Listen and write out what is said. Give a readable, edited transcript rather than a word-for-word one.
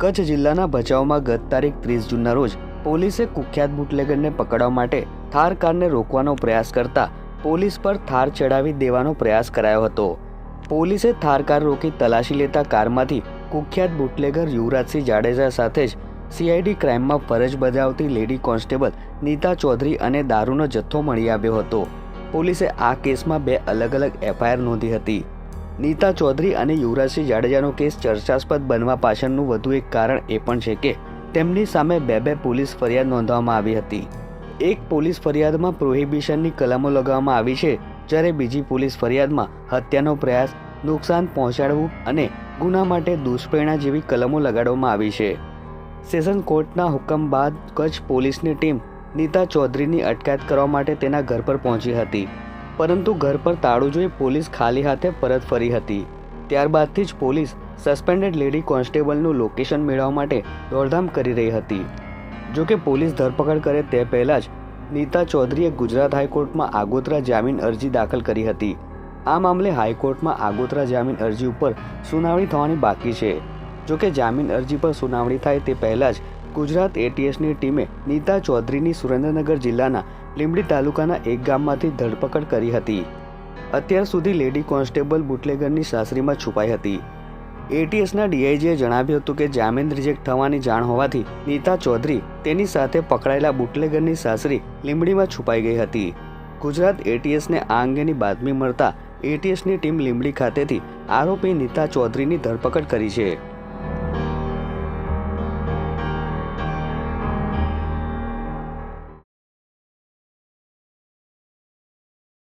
કચ્છ જિલ્લાના ભચાઉમાં ગત તારીખ 30 જૂનના રોજ પોલીસે કુખ્યાત બુટલેગરને પકડવા માટે થાર કારને રોકવાનો પ્રયાસ કરતા પોલીસ પર થાર ચડાવી દેવાનો પ્રયાસ કરાયો હતો। પોલીસે થાર કાર રોકી તલાશી લેતા કારમાંથી કુખ્યાત બુટલેગર યુવરાજસિંહ જાડેજા સાથે જ સીઆઈડી ક્રાઇમમાં ફરજ બજાવતી લેડી કોન્સ્ટેબલ નીતા ચૌધરી અને દારૂનો જથ્થો મળી આવ્યો હતો। પોલીસે આ કેસમાં 2 અલગ અલગ એફઆઈઆર નોંધી હતી। નીતા ચૌધરી અને યુવરાજસિંહ જાડેજાનો કેસ ચર્ચાસ્પદ બનવા પાછળનું વધુ એક કારણ એ પણ છે કે તેમની સામે 2 પોલીસ ફરિયાદ નોંધવામાં આવી હતી। એક પોલીસ ફરિયાદમાં પ્રોહિબિશનની કલમો લગાવવામાં આવી છે, જ્યારે બીજી પોલીસ ફરિયાદમાં હત્યાનો પ્રયાસ, નુકસાન પહોંચાડવું અને ગુના માટે દુષ્પ્રેરણા જેવી કલમો લગાડવામાં આવી છે। સેશન કોર્ટના હુકમ બાદ કચ્છ પોલીસની ટીમ નીતા ચૌધરીની અટકાયત કરવા માટે તેના ઘર પર પહોંચી હતી, પરંતુ ઘર પર તાળું જોઈ પોલીસ ખાલી હાથે પરત ફરી હતી। ત્યારબાદથી જ પોલીસ સસ્પેન્ડેડ લેડી કોન્સ્ટેબલનું લોકેશન મેળવવા માટે દોડધામ કરી રહી હતી। જોકે પોલીસ ધરપકડ કરે તે પહેલાં જ નીતા ચૌધરીએ ગુજરાત હાઈકોર્ટમાં આગોતરા જામીન અરજી દાખલ કરી હતી। આ મામલે હાઈકોર્ટમાં આગોતરા જામીન અરજી ઉપર સુનાવણી થવાની બાકી છે। જોકે જામીન અરજી પર સુનાવણી થાય તે પહેલાં જ ગુજરાત એટીએસની ટીમે નીતા ચૌધરીની સુરેન્દ્રનગર જિલ્લાના લીંબડી તાલુકાના એક ગામમાંથી ધરપકડ કરી હતી। અત્યાર સુધી લેડી કોન્સ્ટેબલ બુટલેગરની સાસરીમાં છુપાઈ હતી। એટીએસના ડીઆઈજીએ જણાવ્યું હતું કે જામીન રિજેક્ટ થવાની જાણ હોવાથી નીતા ચૌધરી તેની સાથે પકડાયેલા બુટલેગરની સાસરી લીંબડીમાં છુપાઈ ગઈ હતી। ગુજરાત એટીએસને આ અંગેની બાતમી મળતા એટીએસની ટીમ લીંબડી ખાતેથી આરોપી નીતા ચૌધરીની ધરપકડ કરી છે।